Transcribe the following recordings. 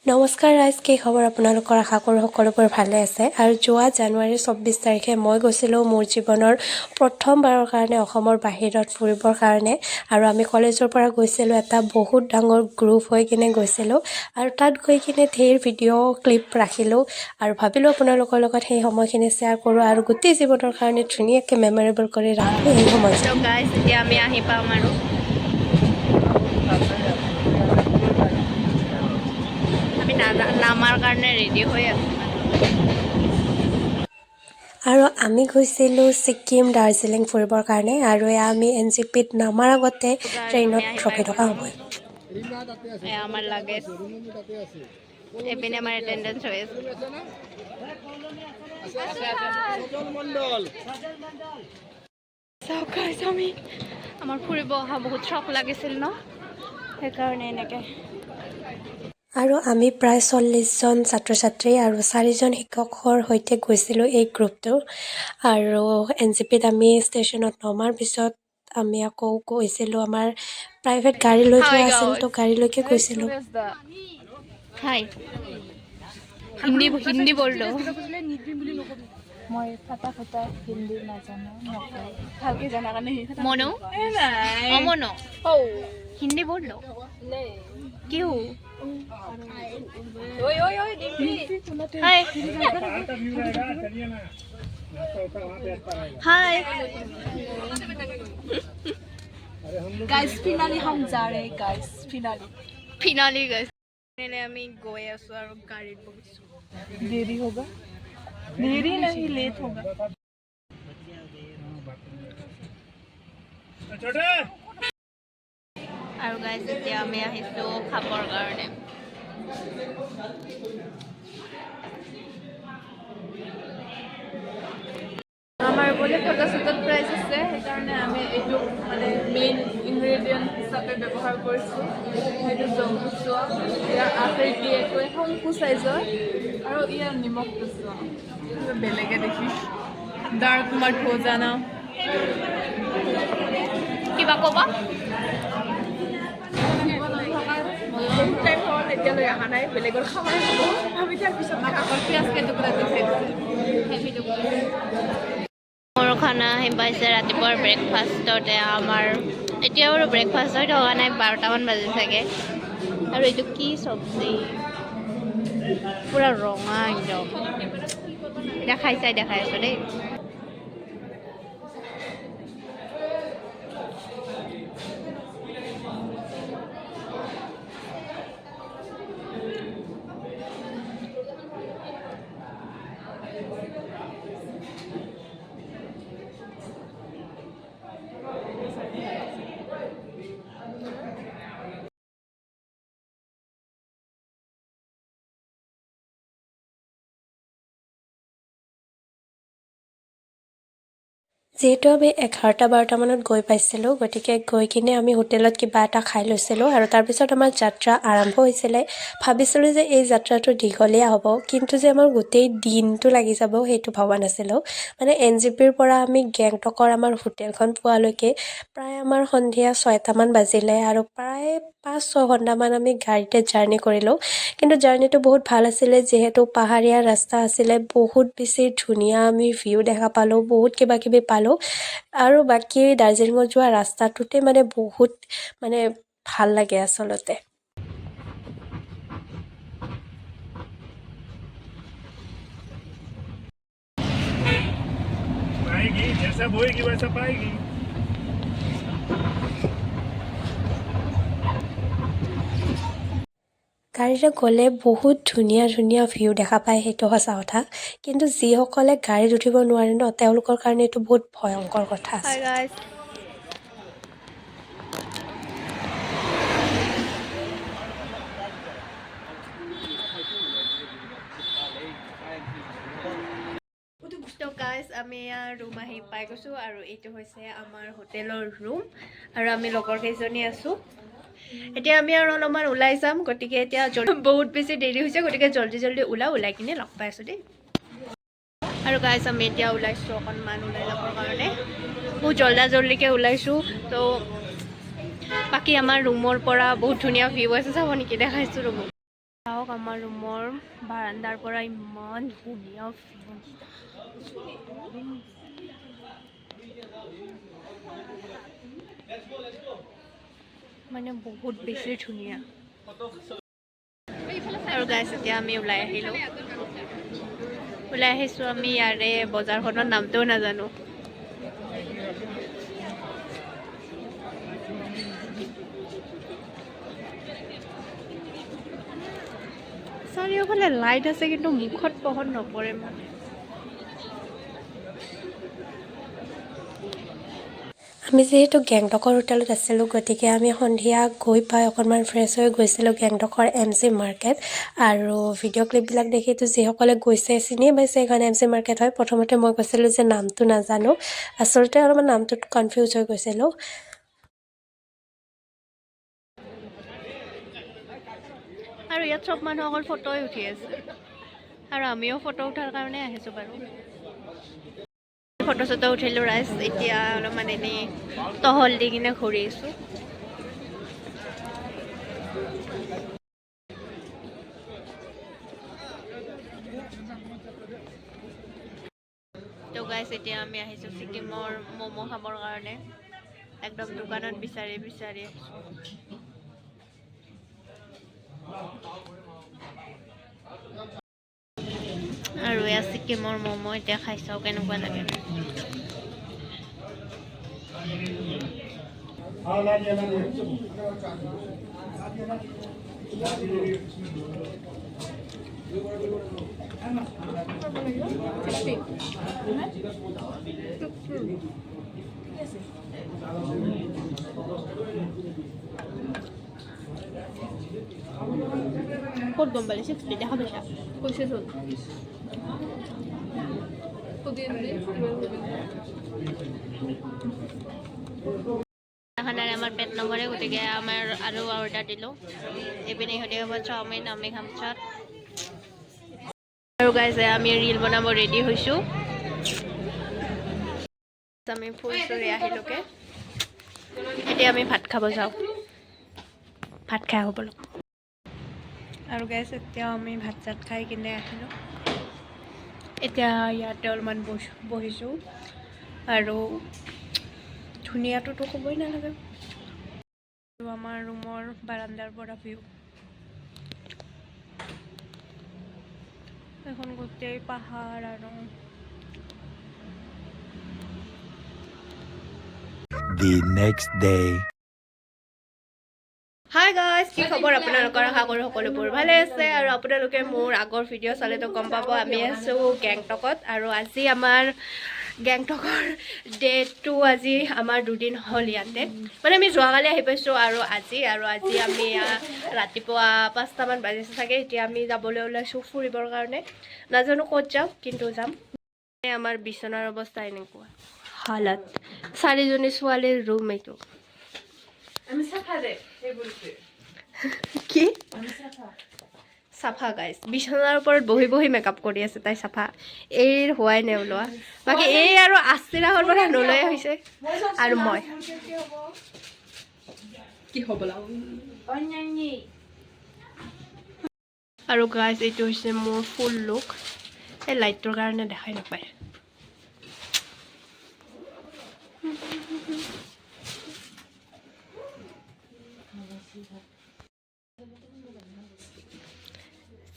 নমস্কাৰ ৰাইজ, কি খবৰ আপোনালোকৰ? আশা কৰোঁ সকলোবোৰ ভালে আছে। আৰু যোৱা জানুৱাৰী 24 তাৰিখে মই গৈছিলোঁ মোৰ জীৱনৰ প্ৰথমবাৰৰ কাৰণে অসমৰ বাহিৰত ফুৰিবৰ কাৰণে। আৰু আমি কলেজৰ পৰা গৈছিলোঁ, এটা বহুত ডাঙৰ গ্ৰুপ হৈ কিনে গৈছিলোঁ। আৰু তাত গৈ কিনে ধেৰ ভিডিঅ' ক্লিপ ৰাখিলোঁ আৰু ভাবিলোঁ আপোনালোকৰ লগত সেই সময়খিনি শ্বেয়াৰ কৰোঁ আৰু গোটেই জীৱনৰ কাৰণে ধুনীয়াকৈ মেমৰেবল কৰি ৰাখোঁ সেই সময়খিনি। এতিয়া আমি আহি পাম আৰু আমি নামাৰ কাৰণে ৰেডি হৈ আছোঁ। আৰু আমি গৈছিলোঁ ছিকিম, দাৰ্জিলিং ফুৰিবৰ কাৰণে। আৰু এয়া আমি NGPত নামাৰ আগতে ট্ৰেইনত ৰখি থকা সময়। আমাৰ লাগেজ এইপিনে আমাৰ এটেণ্ডেঞ্চ হৈ আছে। আমি আমাৰ ফুৰিব অহা বহুত চখ লাগিছিল ন, সেইকাৰণে এনেকৈ। আৰু আমি প্ৰায় 40জন ছাত্ৰ ছাত্ৰী আৰু 4জন শিক্ষকৰ সৈতে গৈছিলোঁ এই গ্ৰুপটো। আৰু NGPত আমি ষ্টেচনত নমাৰ পিছত আমি আকৌ গৈছিলোঁ, আমাৰ প্ৰাইভেট গাড়ী লৈ যোৱা আছিল, তো গাড়ীলৈকে গৈছিলোঁ। হিন্দী বললো মই ফাটা ফাটা হিন্দী নাজানো, ভালকে জানা কাৰণে মনো মনো হিন্দী বললো কিউ ওই ওই ওই হাই हाय गाइस फिनाली हम जा रहे हैं गाइस फिनाली गाइस ने আমি গৈ আছো আৰু গাড়ীত বহিছো দেৰি होगा देरी नहीं लेट होगा আৰু গাইস এতিয়া আমি আহিছো খাবৰ কাৰণে আমাৰ বলে ফটোশুটত প্ৰাইস আছে সেইকাৰণে আমি এইটো মানে মেইন ইনগ্ৰেডিয়েন্ট হিচাপে ব্যৱহাৰ কৰিছো এইটো জম্বুচোৱা ইয়াৰ আপেল দিয়ে কৈ সংকু সাইজৰ আৰু ইয়াৰ নিমখ দিছো বেলেগে দেখি ডাৰ্ক মাট হৈ জানা কিবা কবা বহুত টাইম হ'ল এতিয়ালৈ অহা নাই বেলেগৰ খাবাই হ'ব আমি তাৰ পিছত কাকৰ পিয়াজ কেইটুকুৰা দি খাই দিছে মোৰ খানা আহি পাইছে ৰাতিপুৱাৰ ব্ৰেকফাষ্টতে আমাৰ এতিয়া বাৰু ব্ৰেকফাষ্ট হৈ থকা নাই 12টামান বাজি চাগে আৰু এইটো কি চব্জি পুৰা ৰঙা একদম দেখাই আছো দেই যিহেতু আমি 11টা-12টামানত গৈ পাইছিলোঁ, গতিকে গৈ কিনে আমি হোটেলত কিবা এটা খাই লৈছিলোঁ আৰু তাৰপিছত আমাৰ যাত্ৰা আৰম্ভ হৈছিলে। ভাবিছিলোঁ যে এই যাত্ৰাটো দীঘলীয়া হ'ব, কিন্তু যে আমাৰ গোটেই দিনটো লাগি যাব সেইটো ভবা নাছিলোঁ। মানে NGPৰ পৰা আমি গেংটকৰ আমাৰ হোটেলখন পোৱালৈকে প্ৰায় আমাৰ সন্ধিয়া 6টামান বাজিলে আৰু প্ৰায় 5-6 ঘণ্টামান আমি গাড়ীতে জাৰ্ণি কৰিলোঁ। কিন্তু জাৰ্ণিটো বহুত ভাল আছিলে, যিহেতু পাহাৰীয়া ৰাস্তা আছিলে, বহুত বেছি ধুনীয়া আমি ভিউ দেখা পালোঁ, বহুত কিবা কিবি পালোঁ। আৰু বাকী দাৰ্জিলিঙত যোৱা ৰাস্তাটোতে মানে বহুত মানে ভাল লাগে আচলতে। पाएगी जैसा बोएगी वैसा पाएगी গাড়ীৰে গ'লে বহুত ধুনীয়া ধুনীয়া ভিউ দেখা পায়, সেইটো সঁচা কথা। কিন্তু যিসকলে গাড়ীত উঠিব নোৱাৰে ন, তেওঁলোকৰ কাৰণে এইটো বহুত ভয়ংকৰ কথা হাই আছে। গাইস তো গাইস আমি ৰুম আহি পাই গৈছোঁ আৰু এইটো হৈছে আমাৰ হোটেলৰ ৰুম আৰু আমি লগৰ কেইজনী আছোঁ এতিয়া আমি আৰু অলপমান ওলাই যাম গতিকে এতিয়া বহুত বেছি দেৰি হৈছে গতিকে জলদি ওলাই কিনে লগ পাই আছোঁ দেই আৰু গাইস আমি এতিয়া ওলাইছোঁ অকণমান ওলাই যাবৰ কাৰণে বহুত জল্দিকে ওলাইছোঁ তো বাকী আমাৰ ৰুমৰ পৰা বহুত ধুনীয়া ভিউ আছে চাব নেকি দেখাইছোঁ ৰুমত চাওক আমাৰ ৰুমৰ বাৰাণ্ডাৰ পৰা ইমান ধুনীয়া ভিউ মানে বহুত বেছি ধুনীয়া আৰু গাইছ এতিয়া আমি ওলাই আহিছোঁ আমি ইয়াৰে বজাৰখনৰ নামটোও নাজানো চাৰিওফালে লাইট আছে কিন্তু মুখত পোহৰ নপৰে মানে আমি যিহেতু গেংটকৰ হোটেলত আছিলোঁ গতিকে আমি সন্ধিয়া গৈ পাই অকণমান ফ্ৰেছ হৈ গৈছিলোঁ গেংটকৰ MC মাৰ্কেট আৰু ভিডিঅ' ক্লিপবিলাক দেখিতো যিসকলে গৈছে চিনিয়ে পাইছে এইখন MC মাৰ্কেট হয় প্ৰথমতে মই কৈছিলোঁ যে নামটো নাজানো আচলতে অলপমান নামটোত কনফিউজ হৈ গৈছিলোঁ আৰু ইয়াত চব মানুহ অকল ফটোই উঠি আছে আৰু আমিও ফটো উঠাৰ কাৰণে আহিছোঁ বাৰু ফটো চটো উঠিলোঁ ৰাইজ এতিয়া অলপমান এনেই টহল দি কিনে ঘূৰি আছোঁ তো গাইছ এতিয়া আমি আহিছোঁ ছিকিমৰ ম'ম' খাবৰ কাৰণে একদম দোকানত বিচাৰি বিচাৰি আৰু এয়া ছিকিমৰ ম'ম' এতিয়া খাই চাওঁ কেনেকুৱা লাগে ক'ত গম পালি 60 দেখা পাইছা কৈছে চোন খানাৰে আমাৰ পেট নভৰে গতিকে আমাৰ আৰু অৰ্ডাৰ দিলোঁ এইপিনে ইহঁতে হ'ব চাওমিন আমি খাম চাট আৰু গাইছে আমি ৰিল বনাব ৰেডি হৈছোঁ আমি ফুল চুৰি আহিলোকে এতিয়া আমি ভাত খাব যাওঁ ভাত খাই হ'ব আৰু গাইছে এতিয়া আমি ভাত চাত খাই কিনে আহিলোঁ এতিয়া ইয়াতে অলপমান বহিছোঁ আৰু ধুনীয়াটোতো ক'বই নালাগে আমাৰ ৰুমৰ বাৰাণ্ডাৰ পৰা ভিউ এখন গোটেই পাহাৰ আৰু The next day. Hi guys কি খবৰ আপোনালোকৰ আশা কৰোঁ সকলোবোৰ ভালে আছে আৰু আপোনালোকে মোৰ আগৰ ভিডিঅ' চালেতো গম পাব আমি আছোঁ গেংটকত আৰু আজি আমাৰ গেংটকৰ ডে' 2 আজি আমাৰ দুদিন হ'ল ইয়াতে মানে আমি যোৱাকালি আহি পাইছোঁ আৰু আজি আমি ৰাতিপুৱা 5টামান বাজিছে চাগে এতিয়া আমি যাবলৈ ওলাইছোঁ ফুৰিবৰ কাৰণে নাজানো ক'ত যাওঁ কিন্তু যাম আমাৰ বিচনাৰ অৱস্থা এনেকুৱা হালত 4জনী ছোৱালীৰ ৰুম এইটো আমি চাফা দে কি চাফা গাইজ বিচনাৰ ওপৰত বহি বহি মেকআপ কৰি আছে তাই চাফা এই হোৱাই নাই ওলোৱা বাকী এই আৰু আস্তিৰাহৰ পৰা নলৈ হৈছে আৰু মই কি হ'ব আৰু গাইজ এইটো হৈছে মোৰ ফুল লুক এই লাইটটোৰ কাৰণে দেখাই নাপায়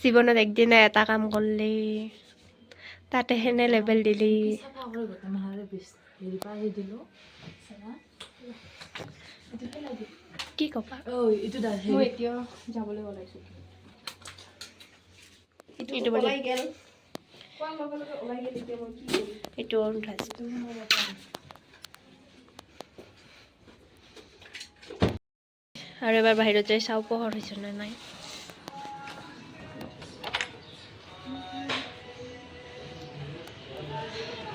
জীৱনত একদিনা এটা কাম কৰিলি তাতে হেনে লেবেল দিলি কি ক'বা মই এতিয়া যাবলৈ ওলাইছোঁ এইটো আৰু এবাৰ বাহিৰত যাই চাওঁ পোহৰ হৈছে নে নাই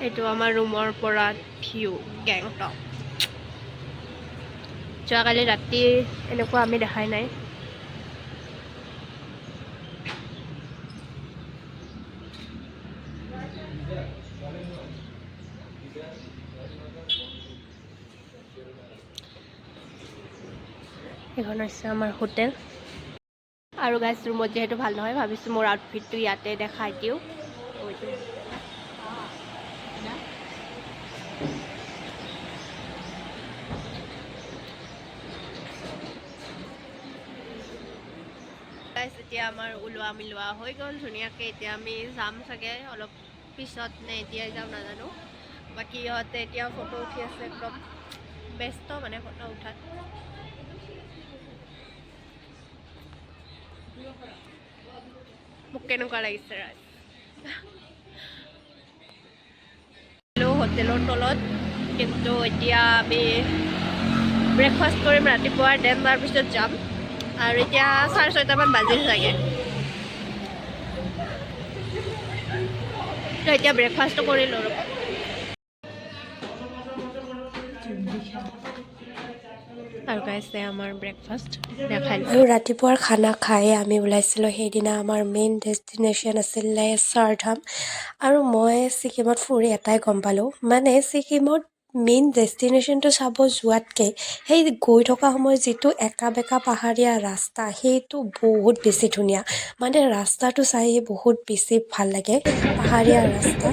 এইটো আমাৰ ৰুমৰ পৰা ভিউ গেংটক যোৱাকালি ৰাতি এনেকুৱা আমি দেখাই নাই এখন হৈছে আমাৰ হোটেল আৰু গাইছ ৰুমত যিহেতু ভাল নহয় ভাবিছোঁ মোৰ আউটফিটটো ইয়াতে দেখাই দিওঁ গাইছ এতিয়া আমাৰ ওলোৱা মিলোৱা হৈ গ'ল ধুনীয়াকৈ এতিয়া আমি যাম চাগে অলপ পিছত নে এতিয়াই যাওঁ নাজানো বাকী ইহঁতে এতিয়া ফটো উঠি আছে একদম ব্যস্ত মানে ফটো উঠাত মোক কেনেকুৱা লাগিছে ৰাজ হোটেলৰ তলত কিন্তু এতিয়া আমি ব্ৰেকফাষ্ট কৰিম ৰাতিপুৱা দেন তাৰপিছত যাম আৰু এতিয়া 6:30মান বাজিল চাগে তো এতিয়া ব্ৰেকফাষ্টটো কৰি লওঁ আৰু গাইছে আমাৰ ব্ৰেকফাষ্ট দেখাই আৰু ৰাতিপুৱাৰ খানা খাই আমি ওলাইছিলোঁ সেইদিনা আমাৰ মেইন ডেষ্টিনেশ্যন আছিলে চাৰধাম আৰু মই ছিকিমত ফুৰি এটাই গম পালোঁ মানে ছিকিমত মেইন ডেষ্টিনেশ্যনটো চাব যোৱাতকৈ সেই গৈ থকা সময়ত যিটো একা বেকা পাহাৰীয়া ৰাস্তা সেইটো বহুত বেছি ধুনীয়া মানে ৰাস্তাটো চাই বহুত বেছি ভাল লাগে পাহাৰীয়া ৰাস্তা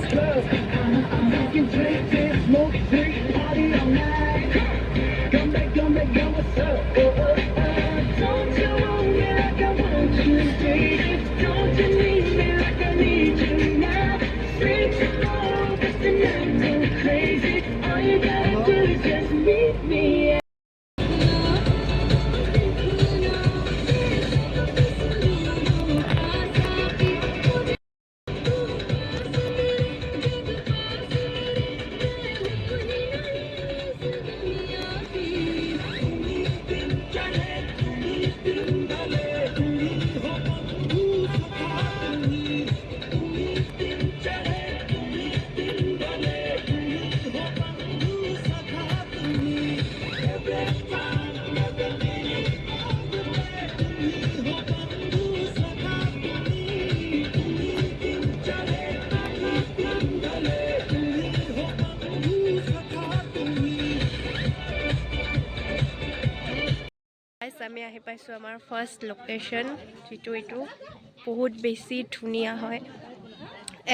আমি আহি পাইছোঁ আমাৰ ফাৰ্ষ্ট লোকেশ্যন যিটো এইটো বহুত বেছি ধুনীয়া হয়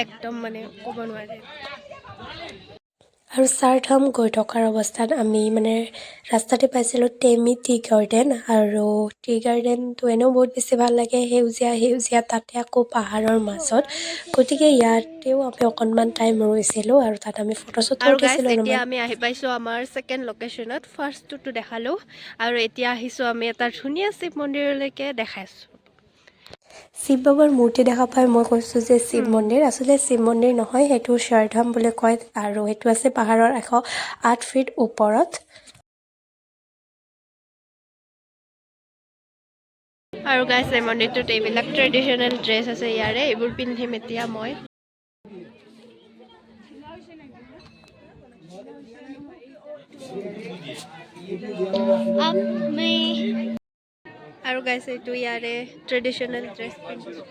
একদম মানে ক'ব নোৱাৰে আৰু চাৰধাম গৈ থকাৰ অৱস্থাত আমি মানে ৰাস্তাতে পাইছিলোঁ টেমি টি গাৰ্ডেন আৰু টি গাৰ্ডেনটো এনেও বহুত বেছি ভাল লাগে সেউজীয়া তাতে আকৌ পাহাৰৰ মাজত গতিকে ইয়াতেও আমি অকণমান টাইম ৰৈছিলোঁ আৰু তাত আমি ফটো চটো আৰু গাইছ উঠিছিলোঁ এতিয়া অলপমান আমি আহি পাইছোঁ আমাৰ ছেকেণ্ড লোকেশ্যনত ফাৰ্ষ্টটোতো দেখালোঁ আৰু এতিয়া আহিছোঁ আমি এটা ধুনীয়া শিৱ মন্দিৰলৈকে দেখাইছোঁ শিৱ বাবাৰ মূৰ্তি দেখা পাই মই কৈছোঁ যে শিৱ মন্দিৰ আচলতে শিৱ মন্দিৰ নহয় সেইটো চাৰধাম বুলি কয় আৰু সেইটো আছে পাহাৰৰ 108 ফিট ওপৰত আৰু গাইছ এই মন্দিৰটোত এইবিলাক ট্ৰেডিশ্যনেল ড্ৰেছ আছে ইয়াৰে এইবোৰ পিন্ধিম এতিয়া মই আৰু গাইছ এইটো ইয়াৰে ট্ৰেডিশ্যনেল ড্ৰেছ পিন্ধিছোঁ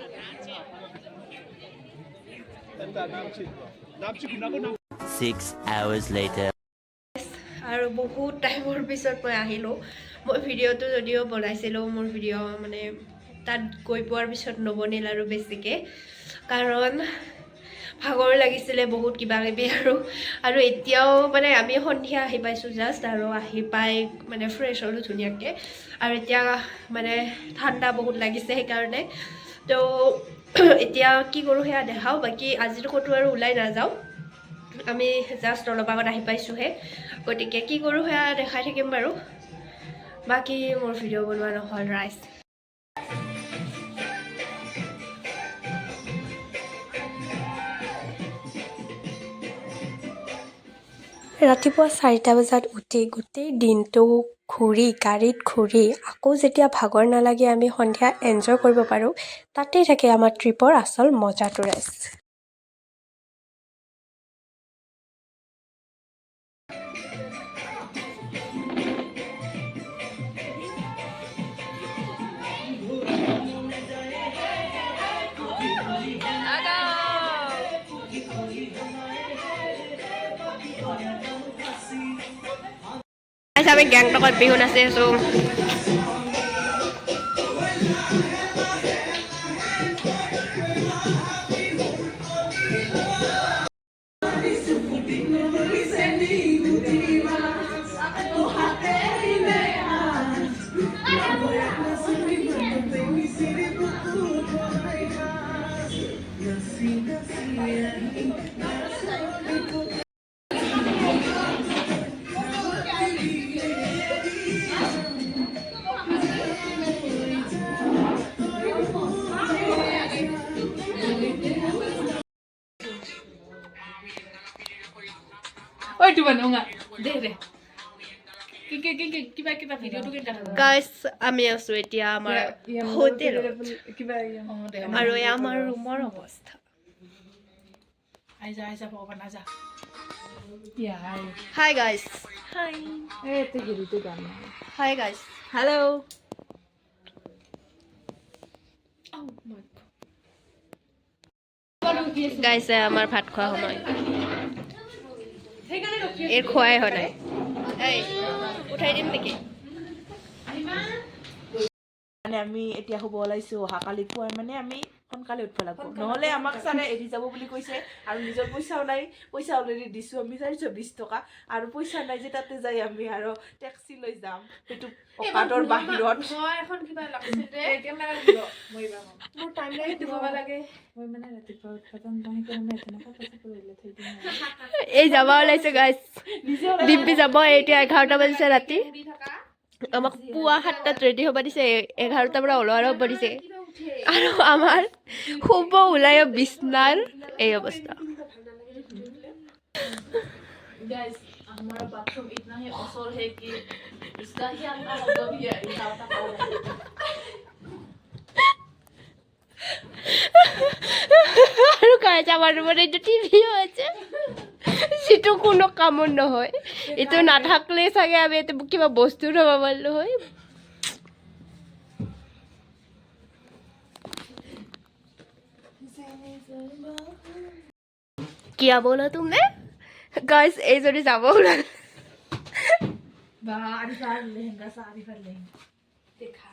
6 hours later. আৰু বহুত টাইমৰ পিছত মই আহিলোঁ মই ভিডিঅ'টো যদিও বনাইছিলোঁ মোৰ ভিডিঅ' মানে তাত গৈ পোৱাৰ পিছত নবনিল আৰু বেছিকৈ কাৰণ ভাগৰ লাগিছিলে বহুত কিবা কিবি আৰু এতিয়াও মানে আমি সন্ধিয়া আহি পাইছোঁ জাষ্ট আৰু আহি পাই মানে ফ্ৰেছ হ'লোঁ ধুনীয়াকৈ আৰু এতিয়া মানে ঠাণ্ডা বহুত লাগিছে সেইকাৰণে তো এতিয়া কি কৰোঁ সেয়া দেখাওঁ বাকী আজিতো ক'তো আৰু ওলাই নাযাওঁ আমি জাষ্ট অলপ আগত আহি পাইছোঁহে গতিকে কি কৰোঁ সেয়া দেখাই থাকিম বাৰু বাকী মোৰ ভিডিঅ' বনোৱা নহ'ল ৰাইজ ৰাতিপুৱা 4টা বজাত উঠি গোটেই দিনটো গাড়ীত ঘূৰি আকৌ যেতিয়া ভাগৰ নালাগে আমি সন্ধিয়া এনজয় কৰিব পাৰোঁ তাতেই থাকে আমাৰ ট্ৰিপৰ আচল মজাটো ৰাইজ আমি গেংটকত বিহু নাচি আছোঁ এইটো বনাওঁগা দে দে কিবা ভিডিঅ'টো কেনেকা থাকে গাইজ আমি আছো এতিয়া আমাৰ হোটেলত আৰু এয়া আমাৰ ৰুমৰ অৱস্থা আইজা ভগৱান আইজা hi guys hi guys hello' গাইছে আমাৰ ভাত খোৱা সময় এই খোৱাই হোৱা নাই এই উঠাই দিম নেকি মানে আমি এতিয়া শুব ওলাইছো অহাকালি পুৱাই মানে আমি সোনকালে উঠিব লাগিব নহ'লে আমাক ছাৰে এৰি যাব বুলি কৈছে আৰু নিজৰ পইচাও নাই পইচা অলৰেডি দিছোঁ আমি 420 টকা আৰু পইচা নাই যে তাতে যাই আমি আৰু টেক্সি লৈ যাম সেইটো অকাতৰ বাহিৰত এখন কিবা লাগছিল দে কেমেৰা মোৰ টাইম লাইট দিব লাগে মই মানে ৰাতিপুৱা উৎপাদন বাহি কৰি মই তেনেকা কথা কৰিলে থৈ দিম এই যাব ওলাইছে গাইজ ডিম্পি যাব এতিয়া 11টা বাজিছে ৰাতি আমাক পুৱা 7টাত ৰেডি হ'ব দিছে 11টাৰ পৰা ওলোৱাৰ হ'ব দিছে আৰু আমাৰ শুব ওলাই বিছনাৰ এই অৱস্থা गाइस हमारा बाथरूम इतना ही असर है कि इसका ही अंदर होगा भी है আৰু গাইজ আমাৰ ৰুমত এইটো টিভিও আছে যিটো কোনো কামৰ নহয় এইটো নাথাকিলে চাগে আমি এইটো কিবা বস্তু থ'ব পাৰিলোঁ হয় কিয়া बोला तुमने गाइस এই যদি যাব ওলাল बा आरिफा लहंगा सा आरिफा लहंगा देखा